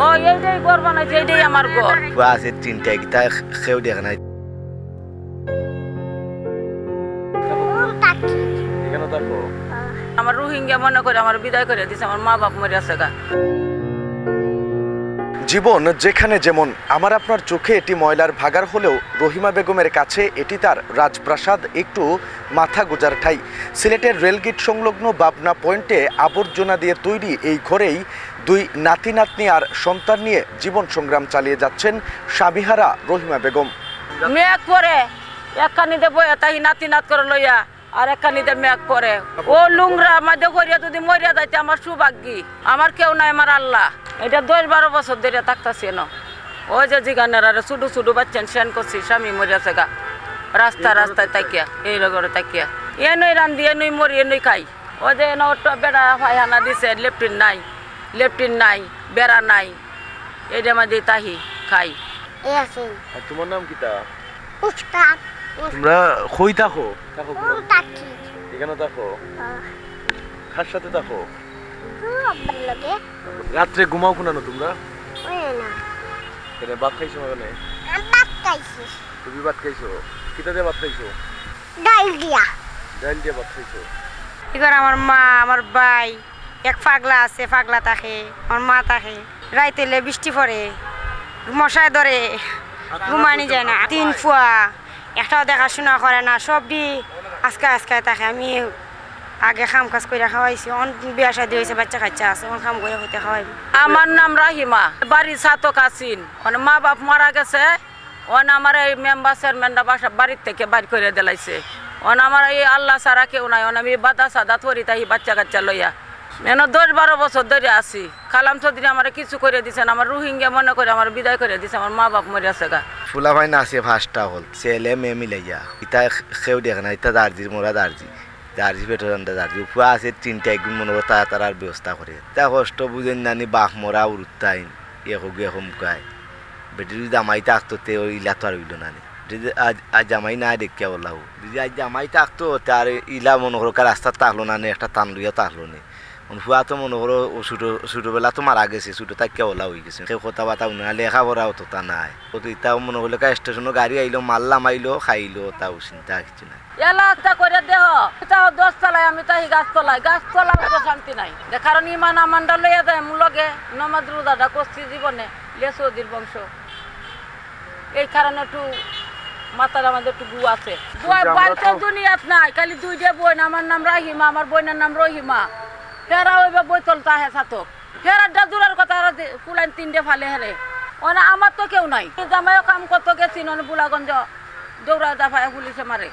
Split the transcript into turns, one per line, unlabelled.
ও এইটাই ঘর বানাইছে, এইটাই আমার ঘর।
আছে তিনটা গিতা খেউ দেখে নাই।
আমার রোহিঙ্গা মনে করে আমার বিদায় করে দিছে, আমার মা বাপ মরে আছে গা।
জীবন যেখানে যেমন, আমার আপনার চোখে এটি ময়লার ভাগার হলেও রহিমা বেগমের কাছে এটি তার রাজপ্রাসাদ, একটু মাথা গোজার ঠাই। সিলেটের রেলগেট সংলগ্ন বাবনা পয়েন্টে আবর্জনা দিয়ে তৈরি এই ঘরেই দুই নাতি নাতনি আর সন্তান নিয়ে জীবন সংগ্রাম চালিয়ে যাচ্ছেন স্বামীহারা রহিমা বেগম।
মেঘ পরে একখানিতে বইয়া তাই নাতি নাত করে লইয়া, আর একখানিতে মেঘ পরে ও লুংরা মাঝে করিয়া যদি মরিয়া যাইতে আমার সৌভাগ্যী। আমার কেউ নাই, আমার আল্লাহ। এটা 10-12 বছর ধরে থাকতেছি না। ওই যে জিগানের আর ছুটু ছুটু বাচ্চান সেন করছি, স্বামী মরিয়াছে গা রাস্তায় তাকিয়া, এই রগরে তাকিয়া এনই রান্ধি, এনই মরি, এনই খাই। ওই যে এনে অটো বেড়া ফাইহানা দিছে, লেফটিন নাই, বেড়া নাই, এইটা মাঝে তাহি খাই।
তোমার নাম কিতা? তোমরা কই থাকো? এখানে থাকো? কার সাথে থাকো? রাত্রে ঘুমাও কোন না তোমরা? ভাত খাইছো? মানে তুমি ভাত খাইছো? কিতা দিয়ে ভাত খাইছো? ডাল দিয়া ভাত খাইছো?
এবার আমার মা, আমার ভাই, এক পাগলা আছে, পাগলা থাকে, আমার মা থাকে। রাইতে বৃষ্টি পড়ে, মশায় ধরে, ঘুমানি যায় না। 3 ফুয়া, একটাও দেখাশোনা করে না, সব দি আজকায় থাকে। আমি আগে খাম কাজ করে খাওয়াইছি, অন বিয়া শাদী হয়েছে, বাচ্চা কাচ্চা আছে, অন খাম করে হইতে খাওয়াই।
আমার নাম রাহিমা, বাড়ি ছাতক আছিন। মা বাপ মারা গেছে, আমার এই মেম্বার চেয়ারম্যানরা বাড়ির থেকে বাড়ি করে দিলাইছে। আমার এই আল্লাহ ছাড়া কেউ নাই। আমি বাদা সাদা থরি তাই বাচ্চা কাচ্চা লইয়া 10-12 বছর ধরে আছি। খালাম চৌধুরী আমার কিছু করে দিছেন, আমার রোহিঙ্গা মনে করে আমার বিদায় করে দিছে, আমার মা বাপ মরে আছে গা।
ফুলা ভাই নাচে ফার্স্টটা হল ছেলে মেয়ে মিলাইয়া, ইতা খেউ দেখে না, ইতা দার্জির মোরা দার্জি পেটর দার্জি উপা আছে 3টা একদিন মনে করো তার ব্যবস্থা করে। তা কষ্ট বুঝেন নানি, বাঘ মরা উড়তাইন এহম গায় বেটি যদি জামাই থাকতো তে ওই ইলা তো আর হইল নানি। যদি আজ জামাই না দেখিয়া বললাম, যদি আজ জামাই থাকতো তার ইলা মনে করো রাস্তা তাকলো না, একটা টান লইয়া তাকলো নি। ফুয়া তো মনে করো ছোটবেলা তো মারা গেছে, ছোটো তাকিয়া ওলা হয়ে গেছে, কেউ কথা বাতা না, লেখাপড়া অত তা নাই। ইতাও মনে করলে স্টেশনে গাড়ি আইলো, মারলাম আইলো, খাইলো, তাও চিন্তা কিছু নাই।
এলাকা করে দেহ তাও 10 তলায়, আমি তাই গাছ তলা তো শান্তি নাই। কারণ ইমান আমানটা লইয়া যায় মূল লগে নমাজ রোজাটা করছি জীবনে, লেসৌদির বংশ। এই কারণে একটু মাথার আমাদের একটু গু আছে। বাড়িতে দুনিয়াত নাই, খালি 2টা বোন। আমার নাম রাহিমা, আমার বোনের নাম রহিমা। ফেরা ওইবা বইতল তাহে ছাতক, ফেরাটা দূরের কথা, পুলাইন 3টে ফালে হেরে। আমার তো কেউ নাই। জামাইও কাম করতে গেছি, বুলাগঞ্জ দৌড়া দাফায় পুলিশে মারে।